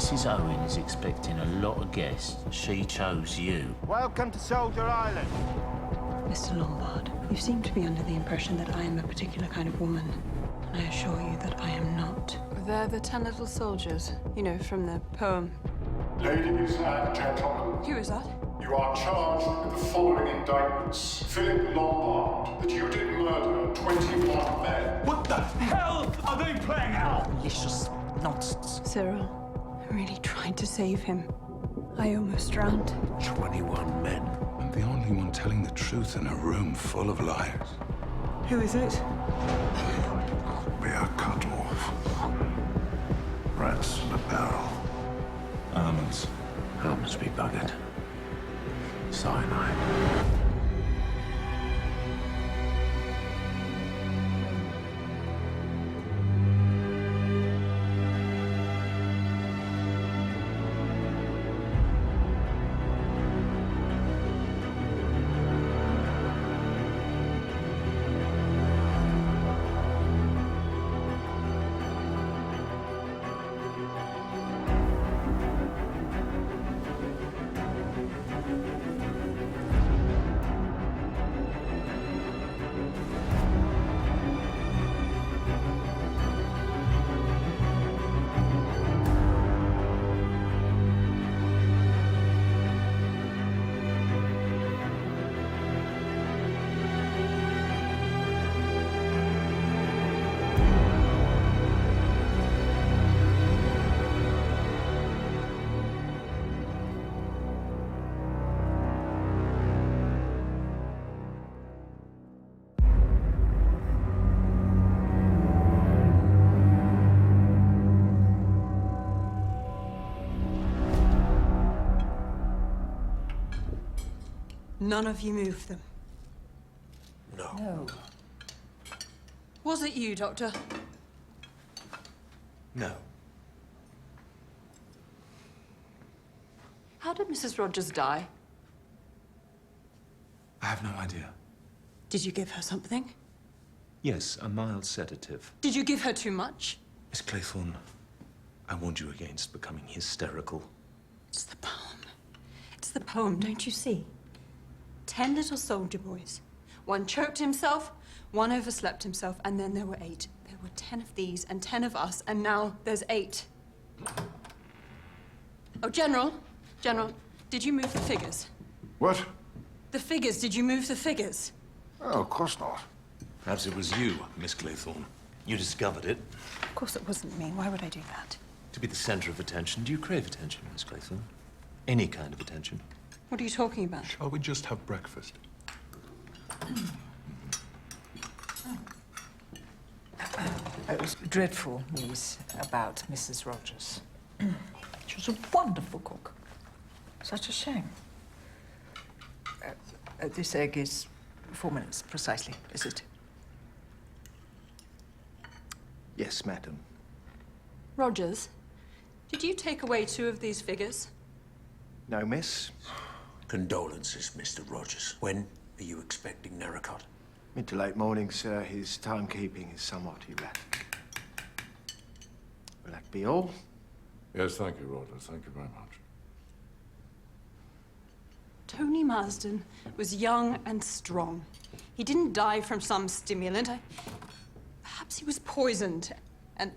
Mrs. Owen is expecting a lot of guests. She chose you. Welcome to Soldier Island. Mr. Lombard, you seem to be under the impression that I am a particular kind of woman. And I assure you that I am not. They're the 10 little soldiers, you know, from the poem. Ladies and gentlemen, Who is that? you are charged with the following indictments. Philip Lombard, that you did murder 21 men. What the hell are they playing out? Malicious nonsense. Cyril, I really tried to save him. I almost drowned. 21 men. I'm the only one telling the truth in a room full of liars. Who is it? We are cut off. Rats in a barrel. Almonds. Almonds be buggered. Cyanide. None of you moved them. No. Was it you, Doctor? No. How did Mrs. Rogers die? I have no idea. Did you give her something? Yes, a mild sedative. Did you give her too much? Miss Claythorne, I warned you against becoming hysterical. It's the poem. It's the poem, don't you see? 10 little soldier boys. One choked himself, one overslept himself, and then there were 8. There were 10 of these and 10 of us, and now there's 8. Oh, General, did you move the figures? What? The figures, did you move the figures? Oh, of course not. Perhaps it was you, Miss Claythorne. You discovered it. Of course it wasn't me. Why would I do that? To be the center of attention. Do you crave attention, Miss Claythorne? Any kind of attention? What are you talking about? Shall we just have breakfast? It was dreadful news about Mrs. Rogers. She was a wonderful cook. Such a shame. This egg is 4 minutes, precisely, is it? Yes, madam. Rogers, did you take away 2 of these figures? No, miss. Condolences, Mr. Rogers. When are you expecting Narracott? Mid to late morning, sir. His timekeeping is somewhat erratic. Will that be all? Yes, thank you, Rogers. Thank you very much. Tony Marsden was young and strong. He didn't die from some stimulant. Perhaps he was poisoned. And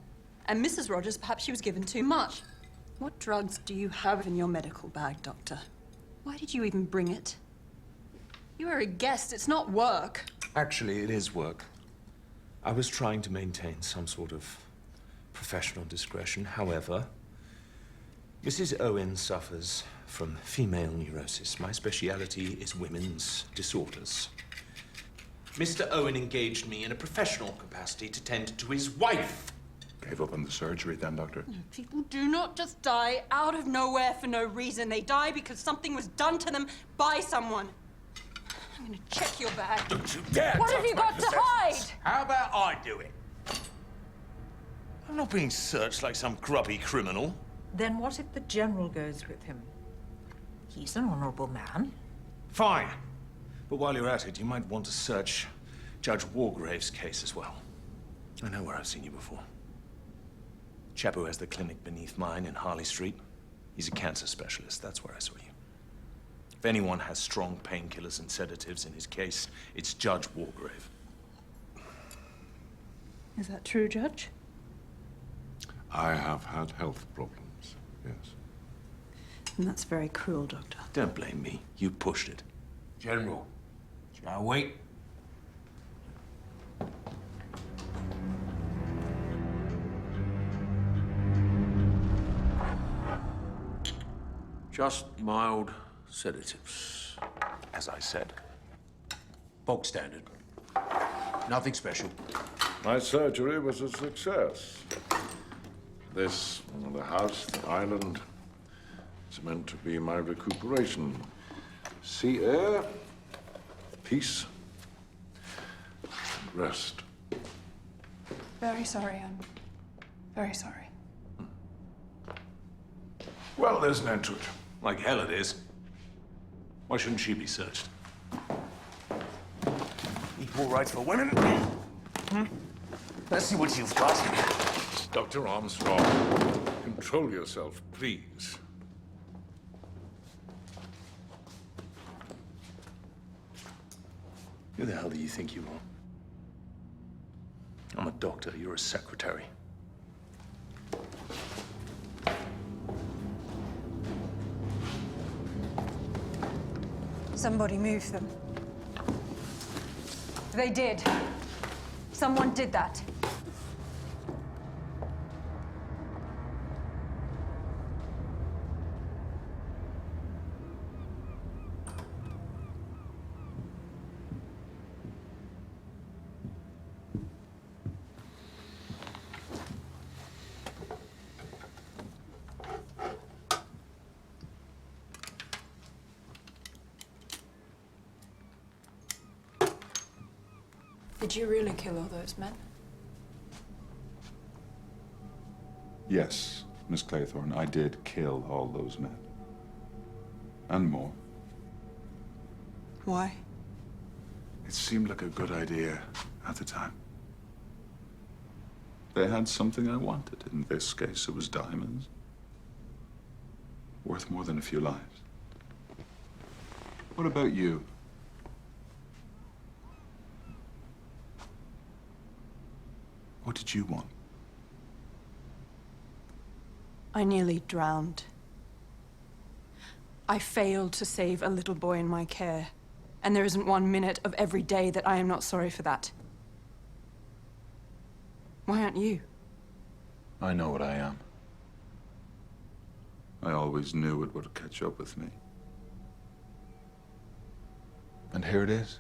Mrs. Rogers, perhaps she was given too much. What drugs do you have in your medical bag, Doctor? Why did you even bring it? You are a guest. It's not work. Actually, it is work. I was trying to maintain some sort of professional discretion. However, Mrs. Owen suffers from female neurosis. My speciality is women's disorders. Mr. Owen engaged me in a professional capacity to tend to his wife. Gave up on the surgery then, Doctor? People do not just die out of nowhere for no reason. They die because something was done to them by someone. I'm gonna check your bag. Don't you dare! What have you got to hide? How about I do it? I'm not being searched like some grubby criminal. Then what if the General goes with him? He's an honorable man. Fine. But while you're at it, you might want to search Judge Wargrave's case as well. I know where I've seen you before. Chap who has the clinic beneath mine in Harley Street. He's a cancer specialist. That's where I saw you. If anyone has strong painkillers and sedatives in his case, it's Judge Wargrave. Is that true, Judge? I have had health problems, yes. And that's very cruel, Doctor. Don't blame me. You pushed it. General, shall we? Just mild sedatives. As I said. Bog standard. Nothing special. My surgery was a success. This, the house, the island, it's meant to be my recuperation. Sea air, peace, and rest. Very sorry, I'm very sorry. Well, there's an end to it. Like hell it is. Why shouldn't she be searched? Equal rights for women? Let's see what you've got. Dr. Armstrong, control yourself, please. Who the hell do you think you are? I'm a doctor, you're a secretary. Somebody move them. They did. Someone did that. Did you really kill all those men? Yes, Miss Claythorne, I did kill all those men. And more. Why? It seemed like a good idea at the time. They had something I wanted. In this case, it was diamonds. Worth more than a few lives. What about you? What did you want? I nearly drowned. I failed to save a little boy in my care, and there isn't 1 minute of every day that I am not sorry for that. Why aren't you? I know what I am. I always knew it would catch up with me. And here it is.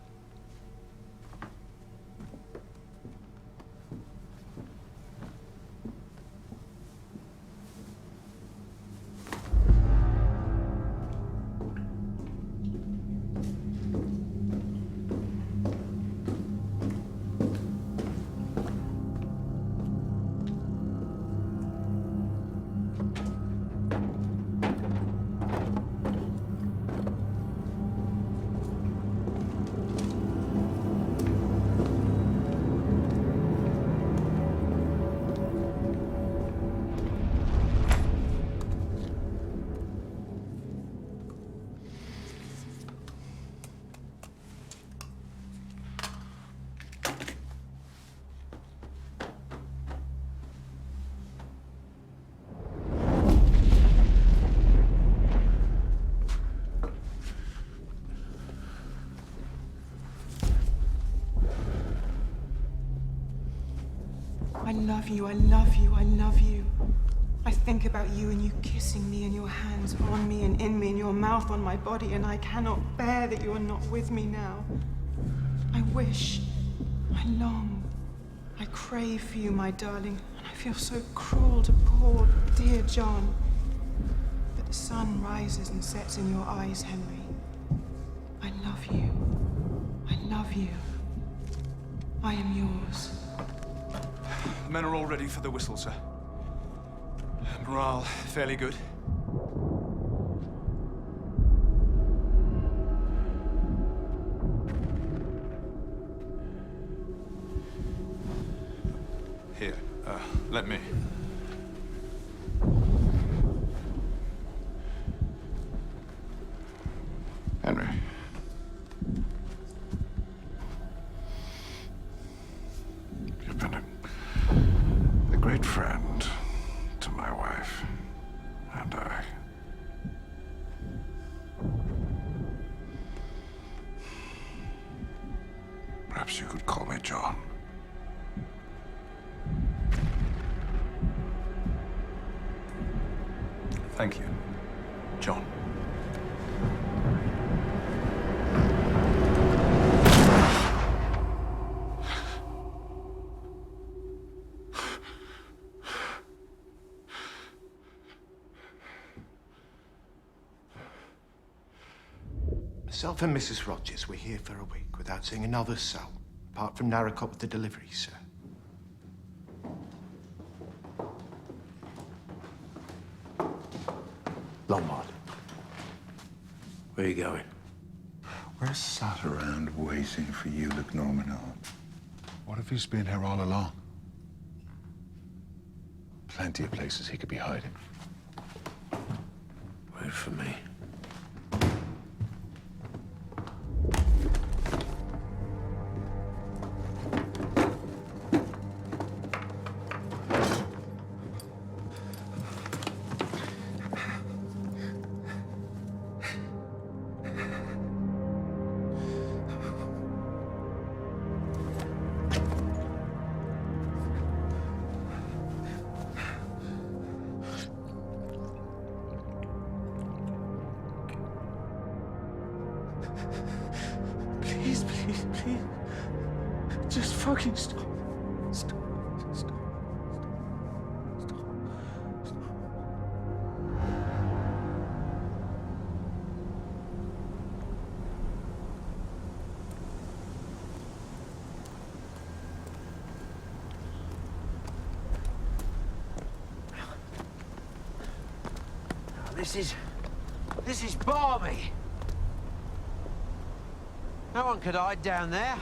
I love you, I love you, I love you. I think about you and you kissing me and your hands on me and in me and your mouth on my body, and I cannot bear that you are not with me now. I wish, I long, I crave for you, my darling, and I feel so cruel to poor, dear John. But the sun rises and sets in your eyes, Henry. I love you. I love you. I am yours. The men are all ready for the whistle, sir. Morale fairly good. Here, let me. Thank you, John. Myself and Mrs. Rogers were here for a week without seeing another soul, apart from Narracott with the delivery, sir. Lombard. Where are you going? We're sat around waiting for you, Luke Norman. What if he's been here all along? Plenty of places he could be hiding. Wait for me. Please, please, please. Just fucking stop. Stop. Stop. Stop. This is balmy. No one could hide down there.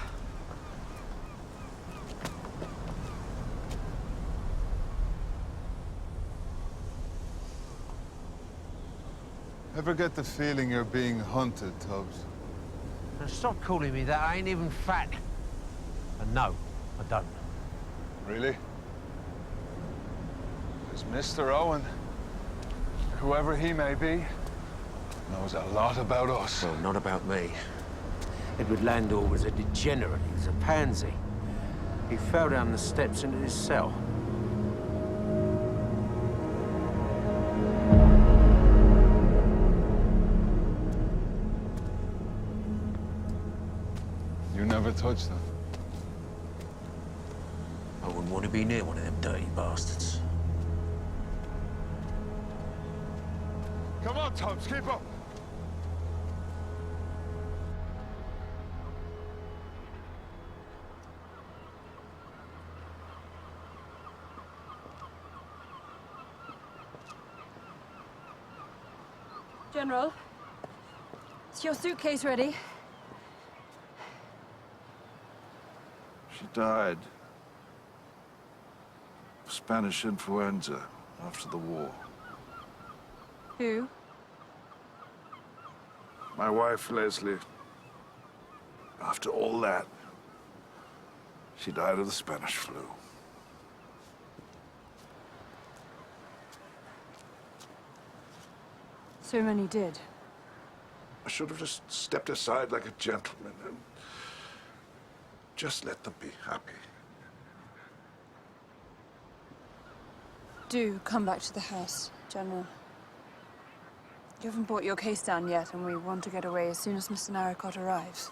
Ever get the feeling you're being hunted, Tubbs? Now stop calling me that. I ain't even fat. And no, I don't. Really? Because Mr. Owen, whoever he may be, knows a lot about us. Well, not about me. Edward Landor was a degenerate. He was a pansy. He fell down the steps into his cell. You never touched them? I wouldn't want to be near one of them dirty bastards. Come on, Tubbs, keep up. General, is your suitcase ready? She died of Spanish influenza after the war. Who? My wife, Leslie. After all that, she died of the Spanish flu. So many did. I should have just stepped aside like a gentleman and just let them be happy. Do come back to the house, General. You haven't brought your case down yet, and we want to get away as soon as Mr. Narracott arrives.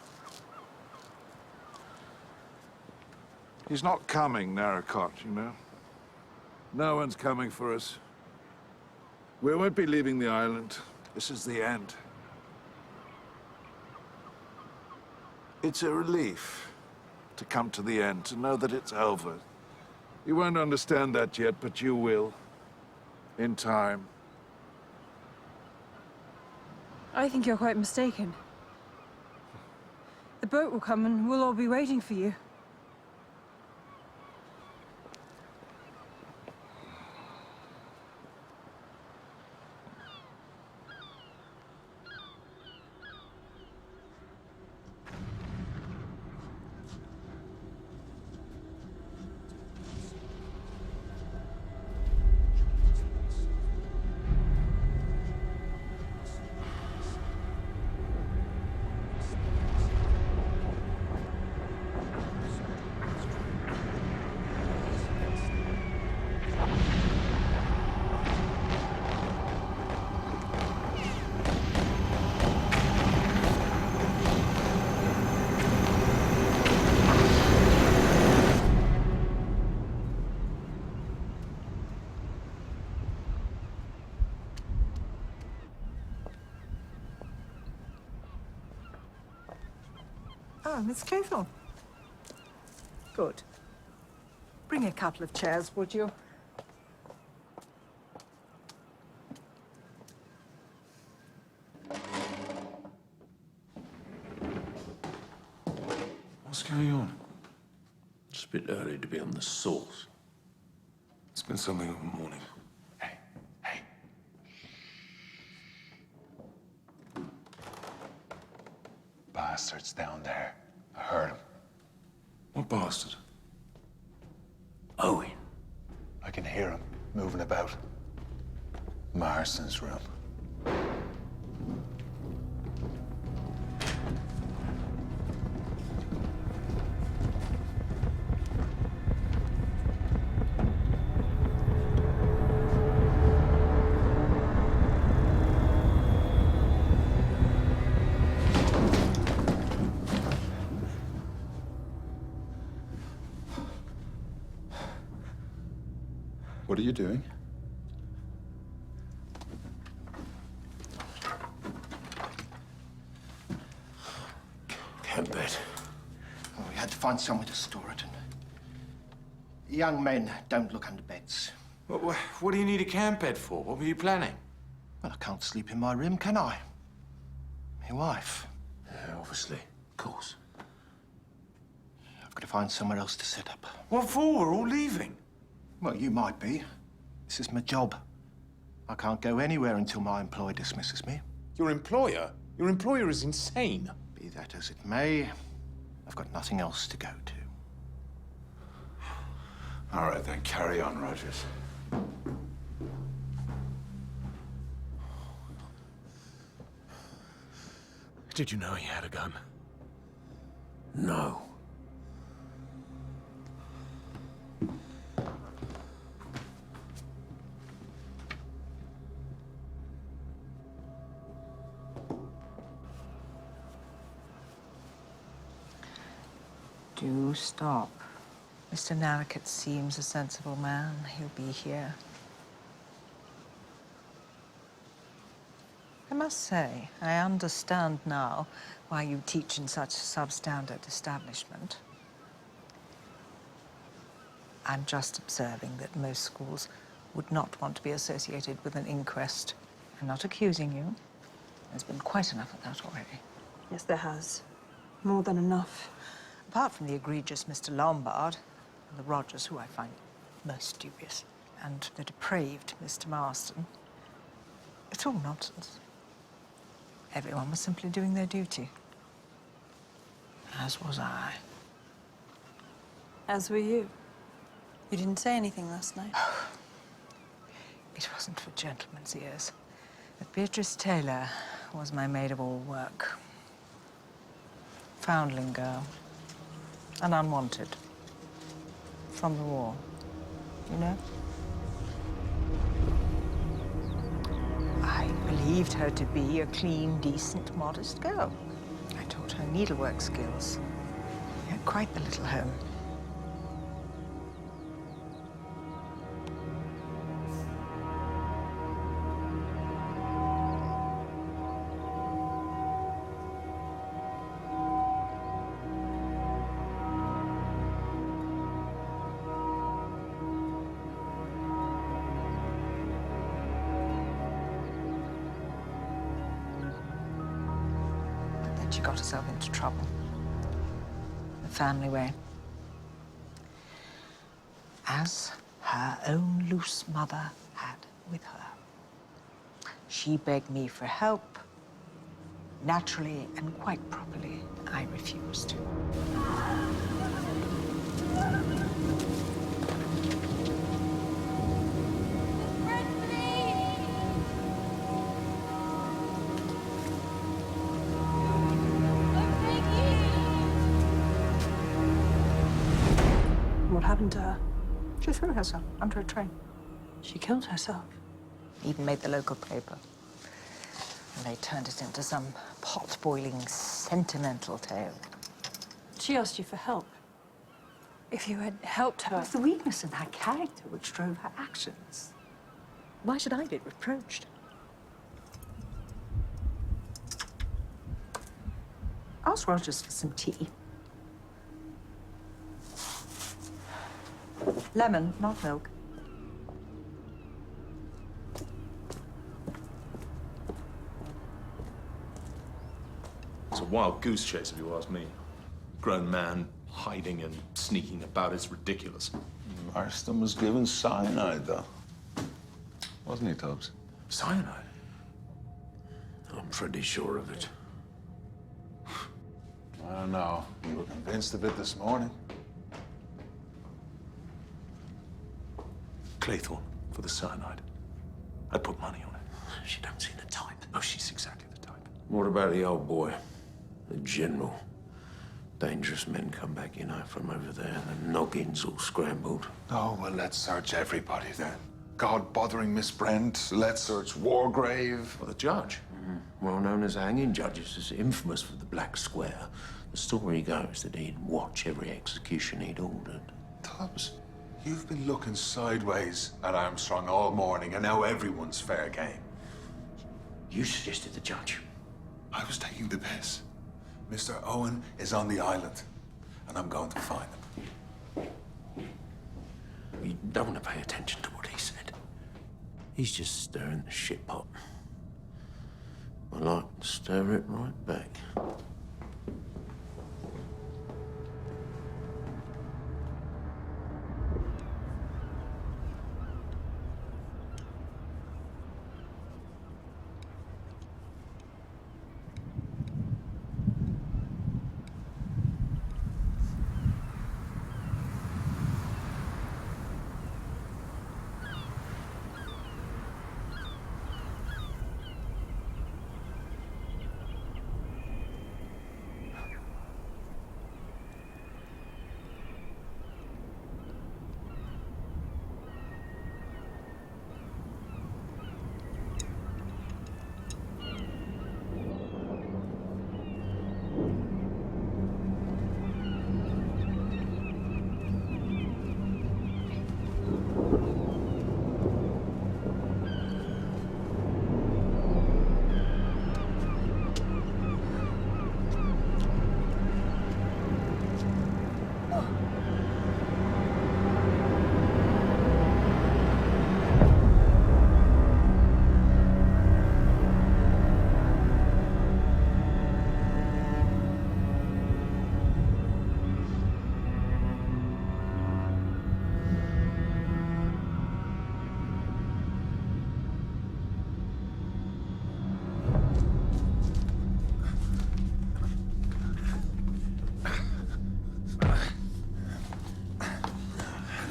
He's not coming, Narracott, you know. No one's coming for us. We won't be leaving the island. This is the end. It's a relief to come to the end, to know that it's over. You won't understand that yet, but you will. In time. I think you're quite mistaken. The boat will come and we'll all be waiting for you. Oh, Miss Claythorne. Good. Bring a couple of chairs, would you? What's going on? It's a bit early to be on the sauce. It's been something of a morning. Hey. Bastard's down there. I heard him. What bastard? Owen. I can hear him moving about. Marston's room. What are you doing? Camp bed. Oh, we had to find somewhere to store it, and young men don't look under beds. What do you need a camp bed for? What were you planning? Well, I can't sleep in my room, can I? My wife. Yeah, obviously. Of course. I've got to find somewhere else to set up. What for? We're all leaving. Well, you might be. This is my job. I can't go anywhere until my employer dismisses me. Your employer? Your employer is insane. Be that as it may, I've got nothing else to go to. All right, then carry on, Rogers. Did you know he had a gun? No. Do stop. Mr. Narracott seems a sensible man. He'll be here. I must say, I understand now why you teach in such a substandard establishment. I'm just observing that most schools would not want to be associated with an inquest. I'm not accusing you. There's been quite enough of that already. Yes, there has. More than enough. Apart from the egregious Mr. Lombard, and the Rogers, who I find most dubious, and the depraved Mr. Marston, it's all nonsense. Everyone was simply doing their duty. As was I. As were you. You didn't say anything last night. It wasn't for gentlemen's ears. But Beatrice Taylor was my maid-of-all-work. Foundling girl. And unwanted. From the war. You know? I believed her to be a clean, decent, modest girl. I taught her needlework skills. We had quite the little home. She got herself into trouble. The family way. As her own loose mother had with her. She begged me for help. Naturally and quite properly, I refused. What happened to her? She threw herself under a train. She killed herself. Even made the local paper. And they turned it into some pot-boiling, sentimental tale. She asked you for help. If you had helped her... It was the weakness in her character which drove her actions. Why should I be reproached? Ask Rogers for some tea. Lemon, not milk. It's a wild goose chase, if you ask me. Grown man hiding and sneaking about is ridiculous. Marston was given cyanide, though. Wasn't he, Tubbs? Cyanide? I'm pretty sure of it. I don't know. You were convinced of it this morning. Claythorne for the cyanide. I'd put money on it. She don't seem the type. Oh, she's exactly the type. What about the old boy? The general? Dangerous men come back, you know, from over there. The noggins all scrambled. Oh, well, let's search everybody then. God bothering Miss Brent. Let's search Wargrave. Or the judge. Well known as hanging judges, is infamous for the Black Square. The story goes that he'd watch every execution he'd ordered. Tubbs, you've been looking sideways at Armstrong all morning, and now everyone's fair game. You suggested the judge. I was taking the piss. Mr. Owen is on the island, and I'm going to find him. You don't want to pay attention to what he said. He's just stirring the shit pot. I like to stir it right back.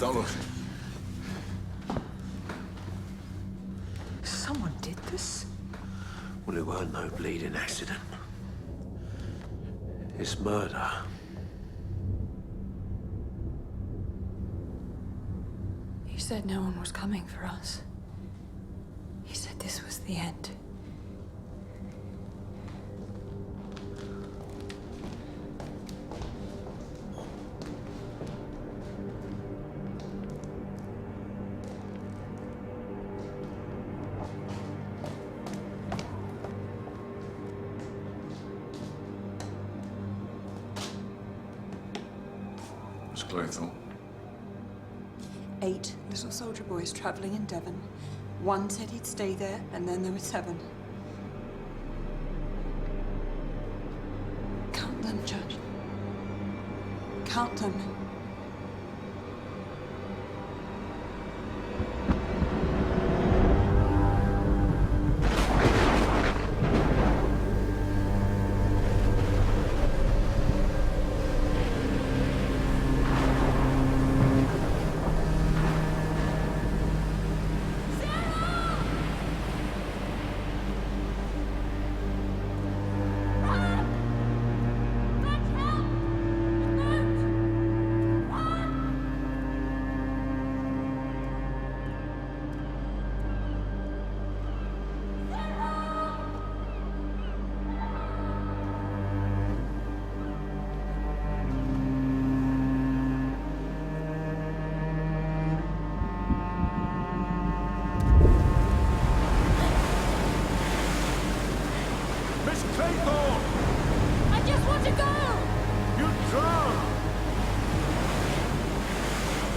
Don't look. Someone did this? Well, it weren't no bleeding accident. It's murder. He said no one was coming for us. He said this was the end. Claythorne. 8 little soldier boys traveling in Devon. One said he'd stay there, and then there were 7. Count them, Judge. Count them. I just want to go! You drown!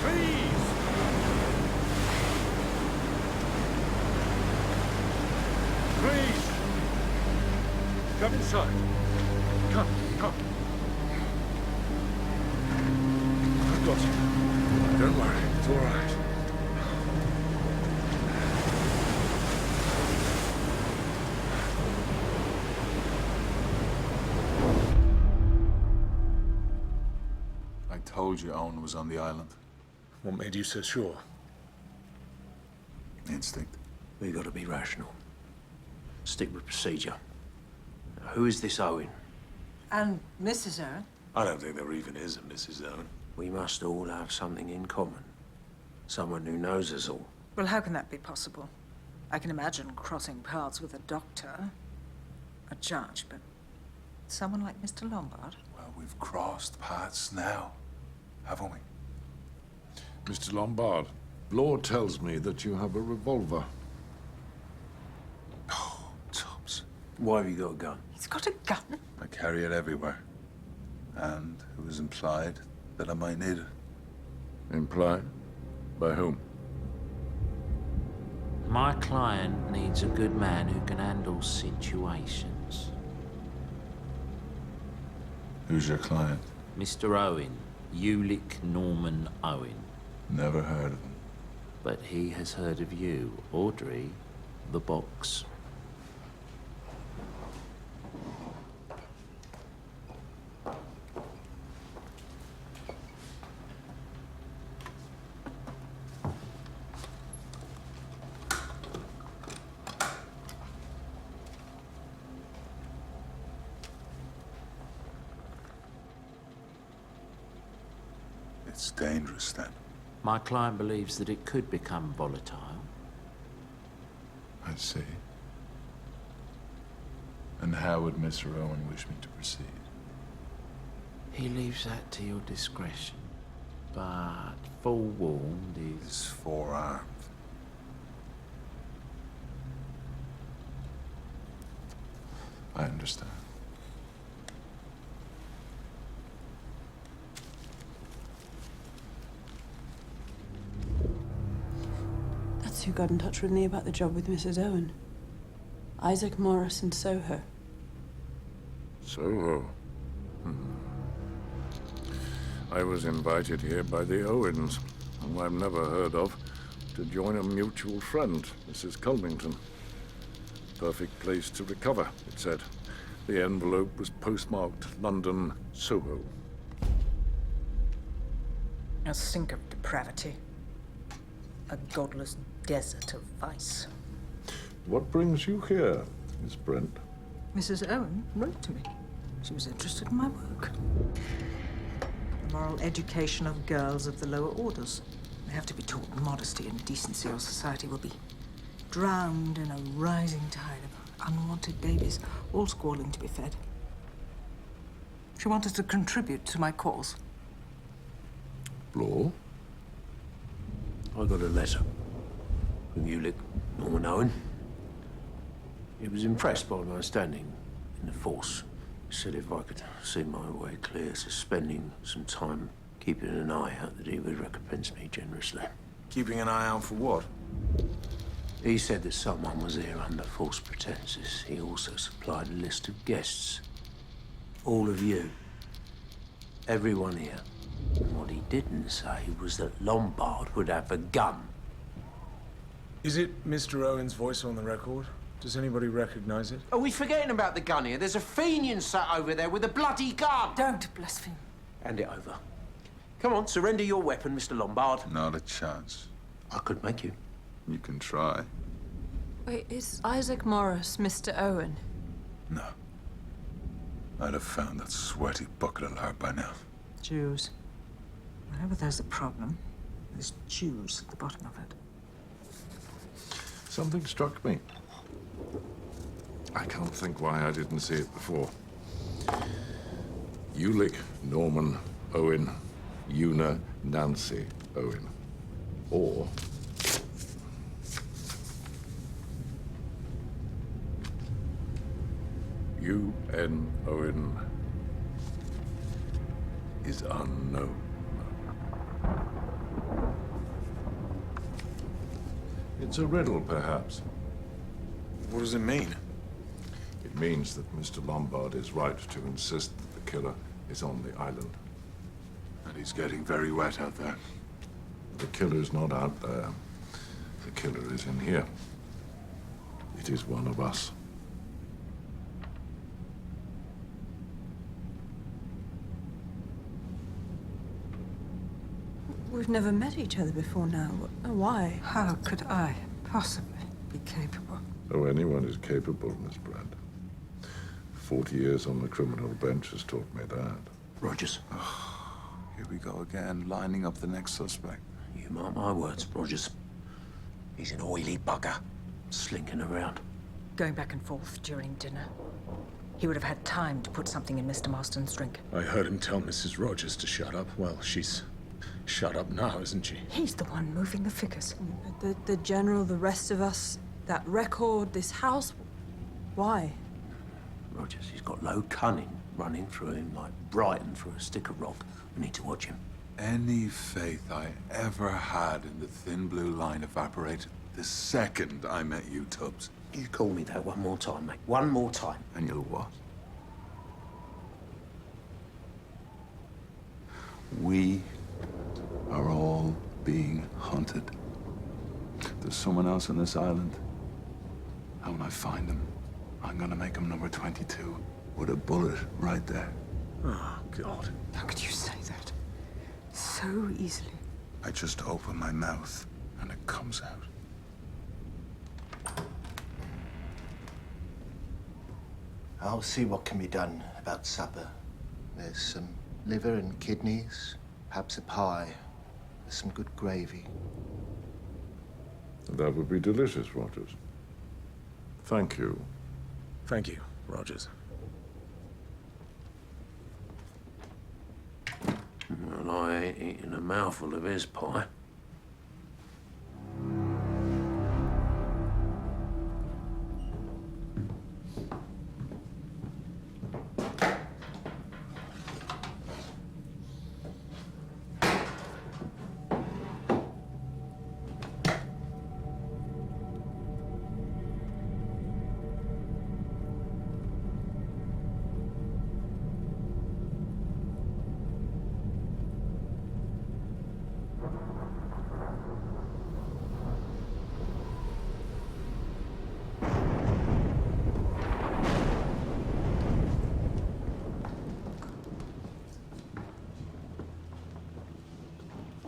Please! Please! Come inside. Come. I've got you. Don't worry, it's all right. I told you Owen was on the island. What made you so sure? Instinct. We gotta be rational. Stick with procedure. Now, who is this Owen? And Mrs. Owen? I don't think there even is a Mrs. Owen. We must all have something in common. Someone who knows us all. Well, how can that be possible? I can imagine crossing paths with a doctor, a judge, but someone like Mr. Lombard? Well, we've crossed paths now, haven't we? Mr. Lombard, law tells me that you have a revolver. Oh, Tops. Why have you got a gun? He's got a gun? I carry it everywhere. And it was implied that I might need it. Implied? By whom? My client needs a good man who can handle situations. Who's your client? Mr. Owen, Ulick Norman Owen. Never heard of him. But he has heard of you, Audrey, the box. It's dangerous, then. My client believes that it could become volatile. I see. And how would Mr. Owen wish me to proceed? He leaves that to your discretion. But forewarned is... He's forearmed. I understand. That's who got in touch with me about the job with Mrs. Owen. Isaac Morris in Soho. Soho? I was invited here by the Owens, whom I've never heard of, to join a mutual friend, Mrs. Culmington. Perfect place to recover, it said. The envelope was postmarked London, Soho. A sink of depravity. A godless desert of vice. What brings you here, Miss Brent? Mrs. Owen wrote to me. She was interested in my work. The moral education of girls of the lower orders. They have to be taught modesty and decency, or society will be drowned in a rising tide of unwanted babies, all squalling to be fed. She wanted to contribute to my cause. Law? I got a letter from Ulick Norman Owen. He was impressed by my standing in the force. He said if I could see my way clear to spending some time keeping an eye out, that he would recompense me generously. Keeping an eye out for what? He said that someone was here under false pretenses. He also supplied a list of guests. All of you. Everyone here. And what he didn't say was that Lombard would have a gun. Is it Mr. Owen's voice on the record? Does anybody recognize it? Are we forgetting about the gun here? There's a Fenian sat over there with a bloody gun. Don't blaspheme. Hand it over. Come on, surrender your weapon, Mr. Lombard. Not a chance. I could make you. You can try. Wait, is Isaac Morris Mr. Owen? No. I'd have found that sweaty bucket of lard by now. Jews. Whenever there's a problem, there's Jews at the bottom of it. Something struck me. I can't think why I didn't see it before. Ulick Norman Owen, Una Nancy Owen. Or U.N. Owen is unknown. It's a riddle, perhaps. What does it mean? It means that Mr. Lombard is right to insist that the killer is on the island. And he's getting very wet out there. The killer's not out there. The killer is in here. It is one of us. We've never met each other before now. Why? How could I possibly be capable? Oh, anyone is capable, Miss Brand. 40 years on the criminal bench has taught me that. Rogers. Here we go again, lining up the next suspect. You mark my words, Rogers. He's an oily bugger, slinking around. Going back and forth during dinner. He would have had time to put something in Mr. Marston's drink. I heard him tell Mrs. Rogers to shut up. Well, she's shut up now, isn't she? He's the one moving the figures. The general, the rest of us, that record, this house. Why? Rogers, he's got low cunning running through him like Brighton through a stick of rock. We need to watch him. Any faith I ever had in the thin blue line evaporated the second I met you, Tubbs. You call me that one more time, mate. One more time. And you'll what? We are all being hunted. There's someone else on this island. And when I find him, I'm gonna make him number 22 with a bullet right there. Oh, God. How could you say that? So easily. I just open my mouth and it comes out. I'll see what can be done about supper. There's some liver and kidneys, perhaps a pie, with some good gravy. That would be delicious, Rogers. Thank you. Thank you, Rogers. Well, I ain't eating a mouthful of his pie.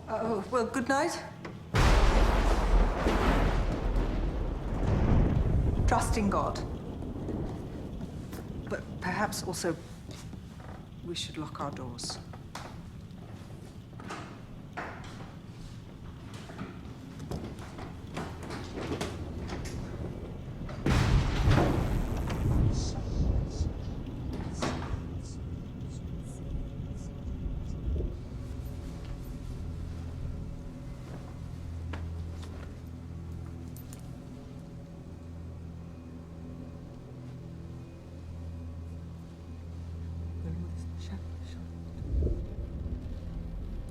Oh, well, good night. Trust in God. But perhaps also we should lock our doors.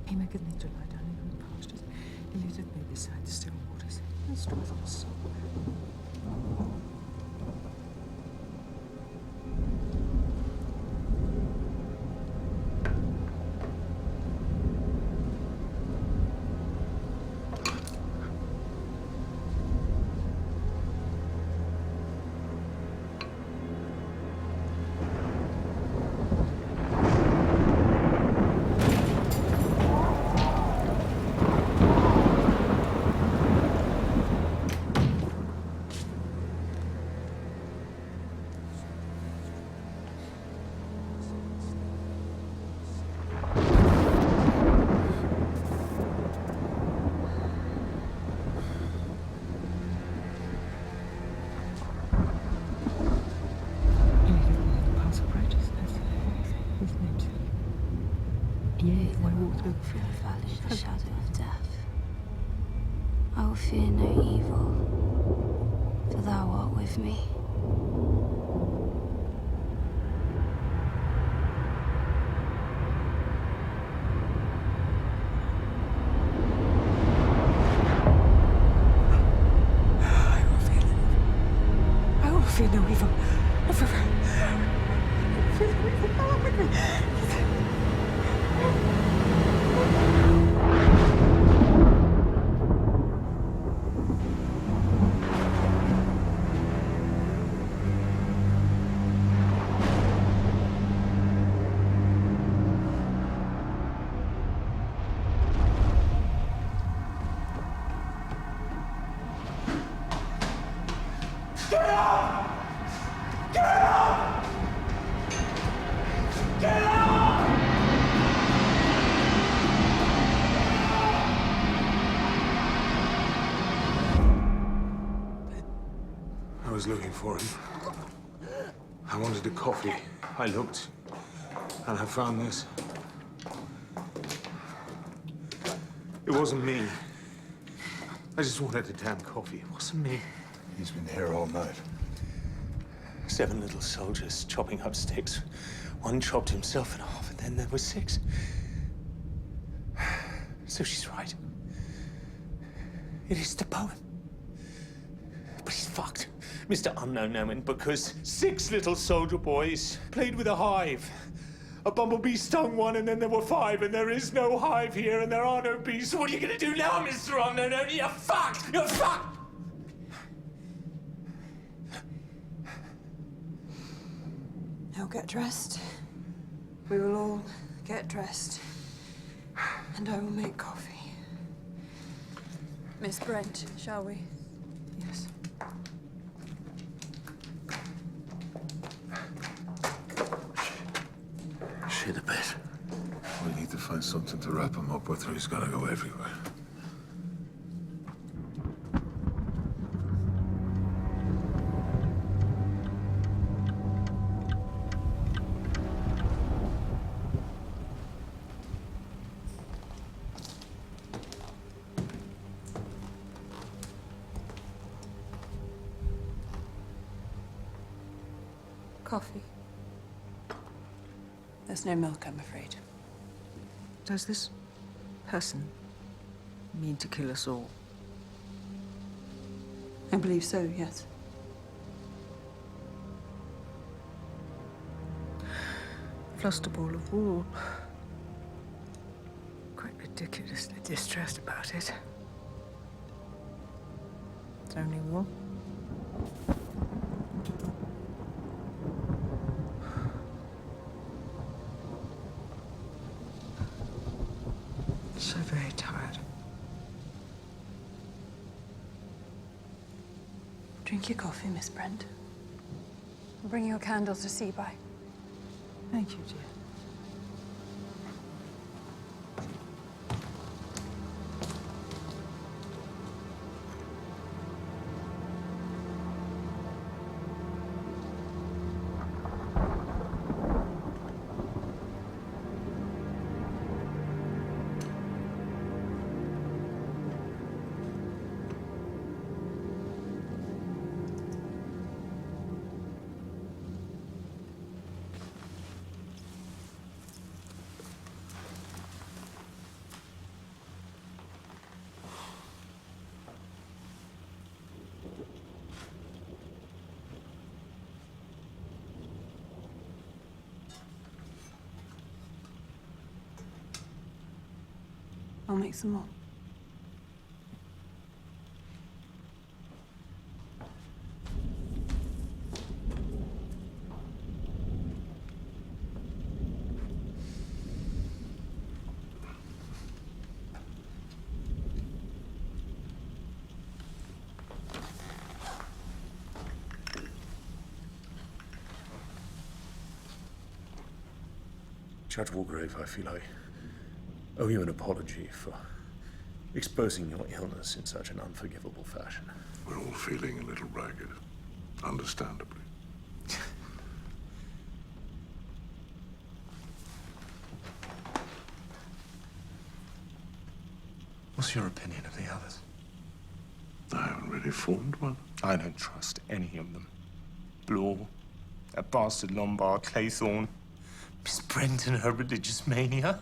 He maketh me to lie down in green pastures. He leadeth me beside the still waters. He restoreth my soul. Through the valley of the shadow of death, I will fear no evil, for thou art with me. I fear no evil. I fear no evil. Come with me. I was looking for him. I wanted a coffee. I looked, and I found this. It wasn't me. I just wanted a damn coffee. It wasn't me. He's been here all night. 7 little soldiers chopping up sticks. One chopped himself in half, and then there were 6. So she's right. It is the poem. But he's fucked, Mr. Unknown Owen, because 6 little soldier boys played with a hive. A bumblebee stung one, and then there were 5, and there is no hive here, and there are no bees. So what are you gonna do now, Mr. Unknown Owen? You're fucked! You're fucked! Now get dressed. We will all get dressed. And I will make coffee. Miss Brent, shall we? Yes. Shit a bit. We need to find something to wrap him up with, or he's gonna go everywhere. Coffee. There's no milk, I'm afraid. Does this person mean to kill us all? I believe so, yes. I've lost a ball of wool. Quite ridiculously distressed about it. It's only wool. So very tired. Drink your coffee, Miss Brent. I'll bring you a candle to see by. Thank you, dear. I'll make some more. Judge Walgrave, I feel I owe you an apology for exposing your illness in such an unforgivable fashion. We're all feeling a little ragged, understandably. What's your opinion of the others? I haven't really formed one. I don't trust any of them. Blore, that bastard Lombard, Claythorne, Miss Brent and her religious mania.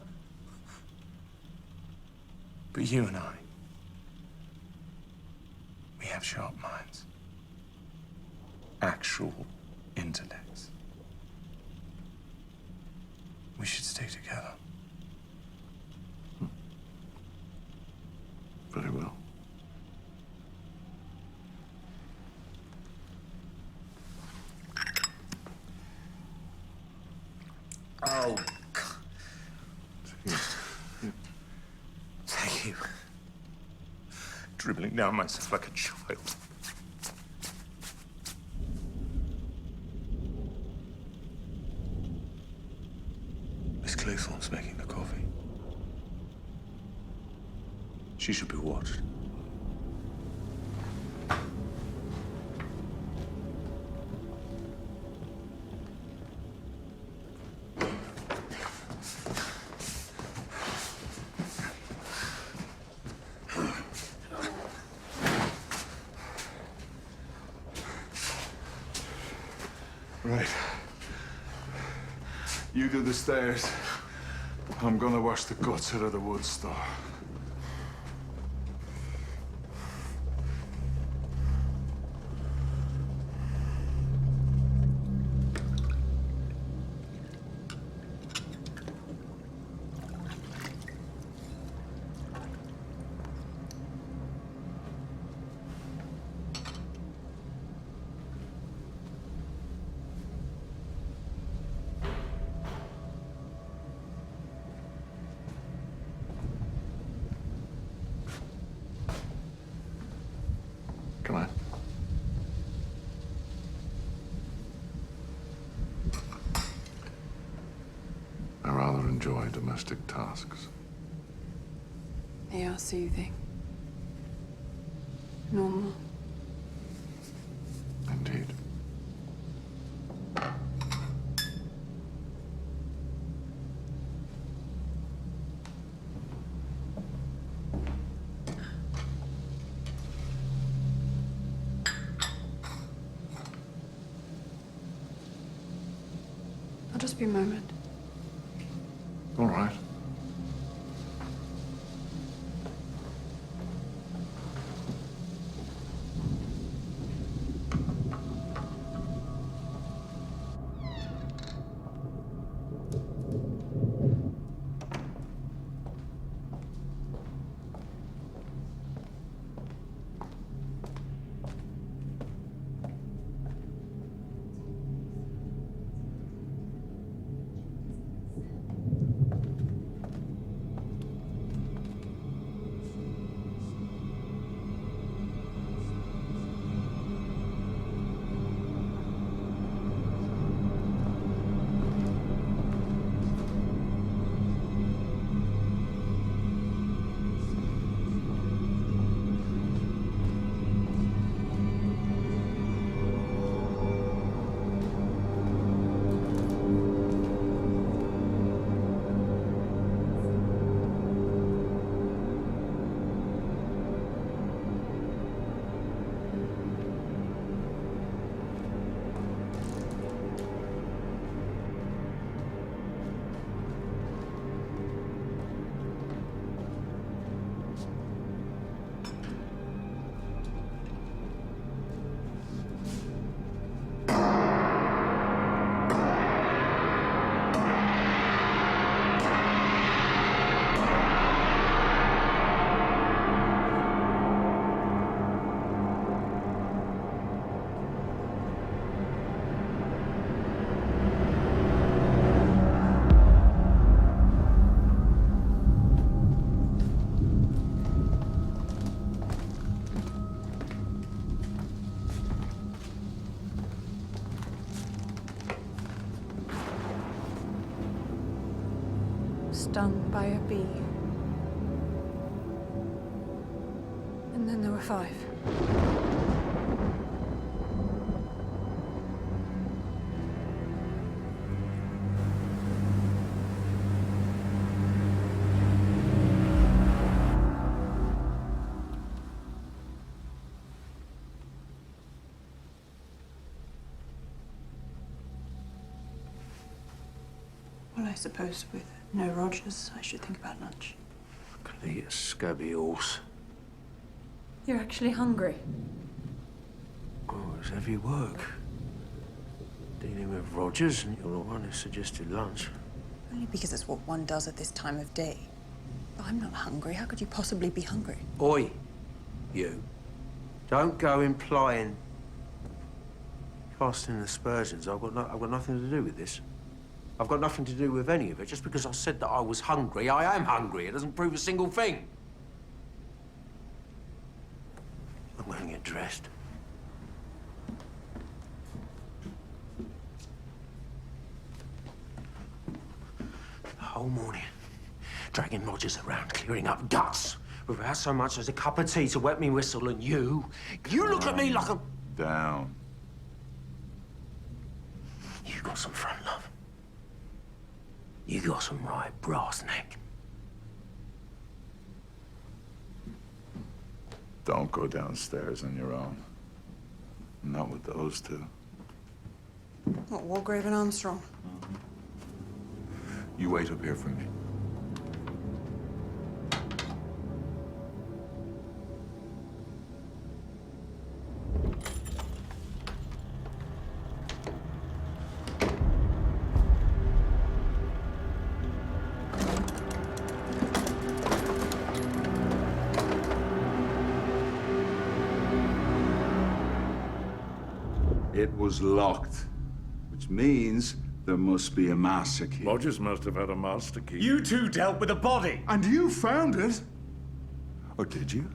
But you and I, we have sharp minds. actual intellects. We should stay together. Very well. Oh, thank you. Dribbling down myself like a child. Miss Claythorne's making the coffee. She should be watched. Right. You do the stairs. I'm gonna wash the guts out of the wood store. Come on. I rather enjoy domestic tasks. They are soothing. Normal. Indeed. I'll just be a moment. All right. Stung by a bee. And then there were 5. Well, I suppose with no Rogers, I should think about lunch. Can eat a scabby horse. You're actually hungry. Oh, it's heavy work. Dealing with Rogers, and you're the one who suggested lunch. Only because it's what one does at this time of day. But I'm not hungry. How could you possibly be hungry? Oi, you. Don't go implying casting aspersions. I've got nothing to do with this. I've got nothing to do with any of it. Just because I said that I was hungry, I am hungry. It doesn't prove a single thing. I'm going to get dressed. The whole morning, dragging Rogers around, clearing up guts, without so much as a cup of tea to wet me whistle, and you look at me like a... Down. You got some front, love. You got some right brass neck. Don't go downstairs on your own. Not with those two. What, Walgrave and Armstrong? You wait up here for me. It was locked, which means there must be a master key. Rogers must have had a master key. You two dealt with a body. And you found it? Or did you?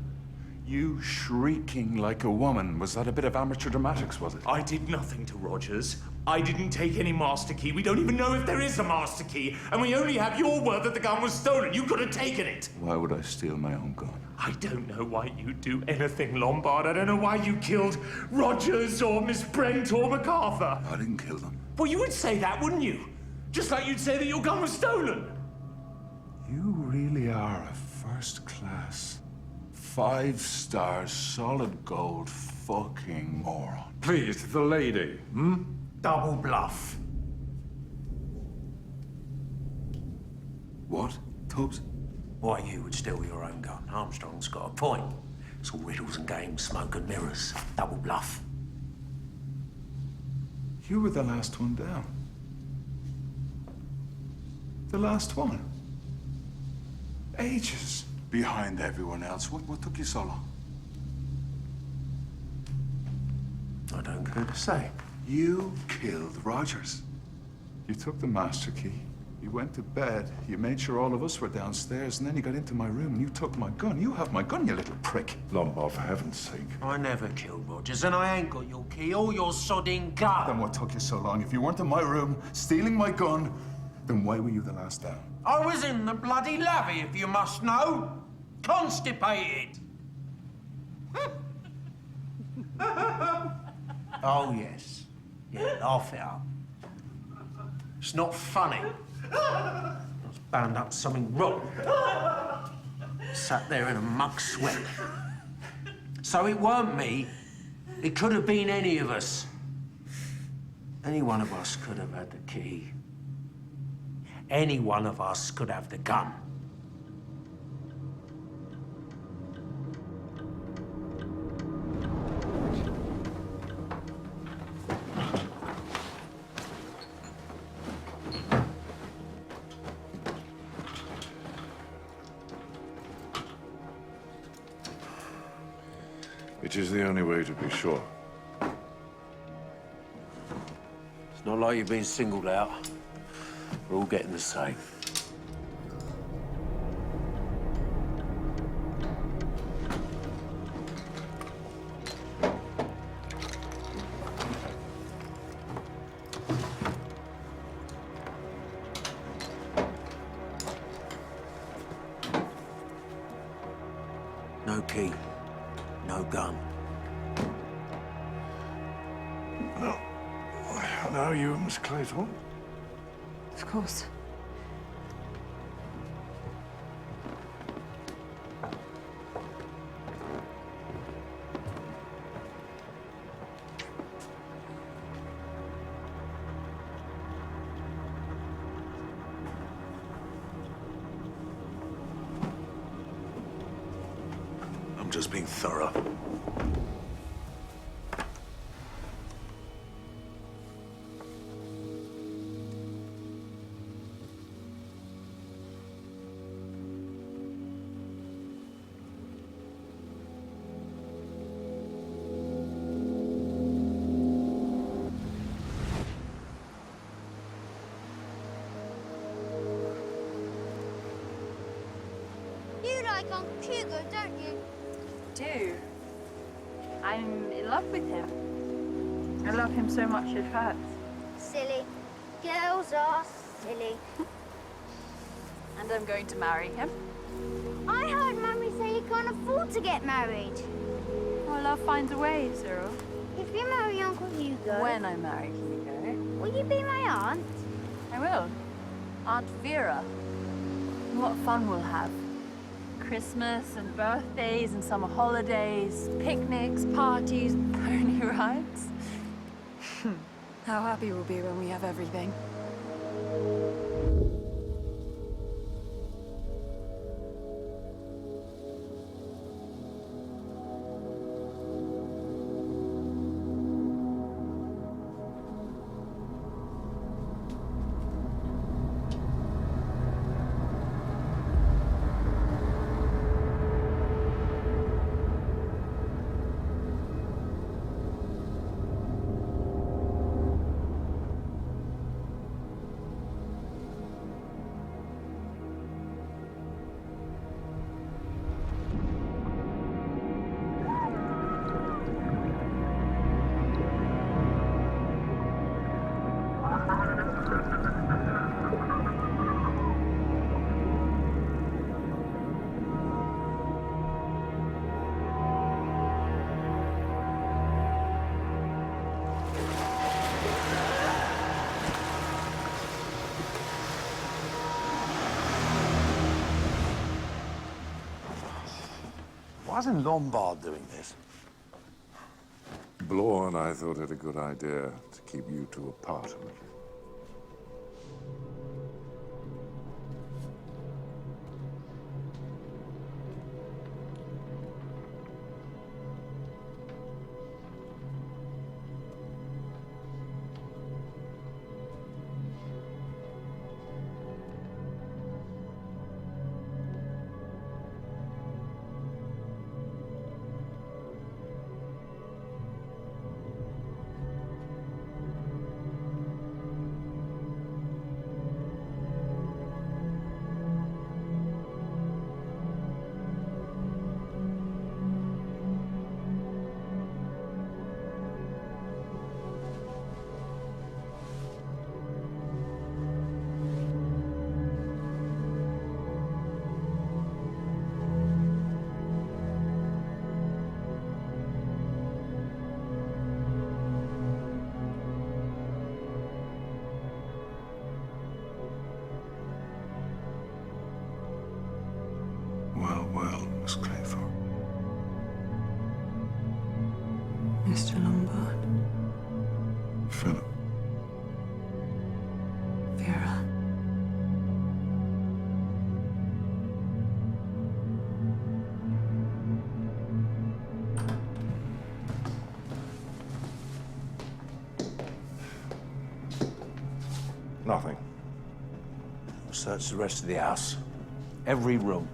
You shrieking like a woman. Was that a bit of amateur dramatics, was it? I did nothing to Rogers. I didn't take any master key. We don't even know if there is a master key. And we only have your word that the gun was stolen. You could have taken it. Why would I steal my own gun? I don't know why you'd do anything, Lombard. I don't know why you killed Rogers or Miss Brent or MacArthur. I didn't kill them. Well, you would say that, wouldn't you? Just like you'd say that your gun was stolen. You really are a first-class, 5-star, solid gold fucking moron. Please, the lady, Double bluff. What? Tubbs? Why you would steal your own gun? Armstrong's got a point. It's all riddles and games, smoke and mirrors. Double bluff. You were the last one down. The last one. Ages behind everyone else. What took you so long? I don't care to say. You killed Rogers. You took the master key. You went to bed. You made sure all of us were downstairs, and then you got into my room and you took my gun. You have my gun, you little prick. Lombard, for heaven's sake. I never killed Rogers, and I ain't got your key or your sodding gun. Then what took you so long? If you weren't in my room, stealing my gun, then why were you the last down? I was in the bloody lavvy, if you must know. Constipated. Oh, yes. Yeah, laugh it up. It's not funny. I was bound up something wrong. Sat there in a mug sweat. So it weren't me. It could have been any of us. Any one of us could have had the key. Any one of us could have the gun. It is the only way to be sure. It's not like you've been singled out. We're all getting the same. No key, no gun. Well, now you, Miss Claythorne. Of course. I'm just being thorough. like Uncle Hugo, don't you? Do. I'm in love with him. I love him so much it hurts. Silly. Girls are silly. And I'm going to marry him. I heard Mummy say you can't afford to get married. Well, love finds a way, Cyril. If you marry Uncle Hugo... When I marry Hugo... Will you be my aunt? I will. Aunt Vera. And what fun we'll have. Christmas and birthdays and summer holidays, picnics, parties, pony rides. How happy we'll be when we have everything. Why isn't Lombard doing this? Bloor and I thought it a good idea to keep you two apart a little. Well, Miss Claythorne. Mr. Lombard. Philip. Vera. Nothing. We'll search the rest of the house. Every room.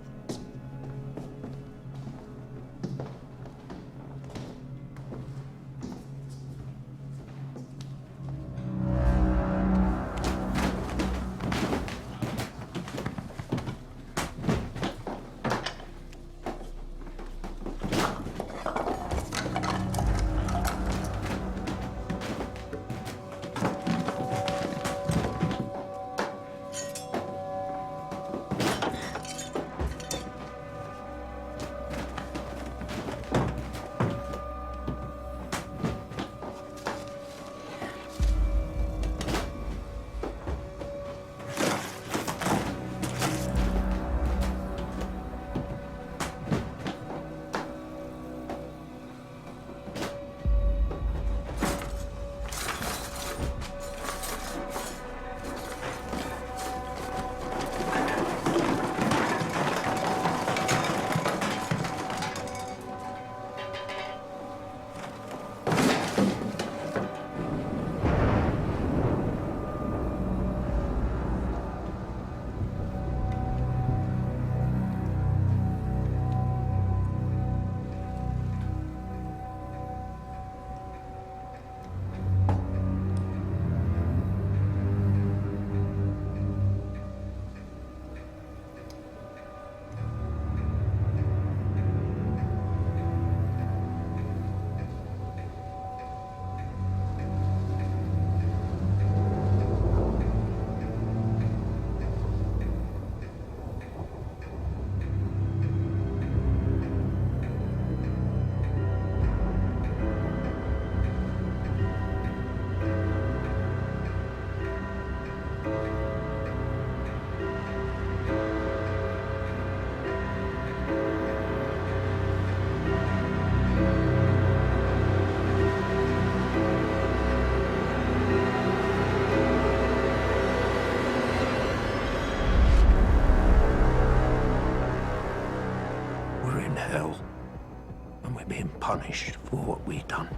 punished for what we've done.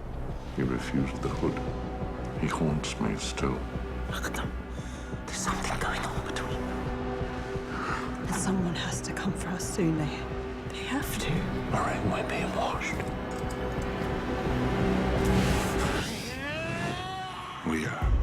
He refused the hood. He haunts me still. Look at them. There's something going on between them. Someone has to come for us soon. They have to. I reckon we're being watched. We are.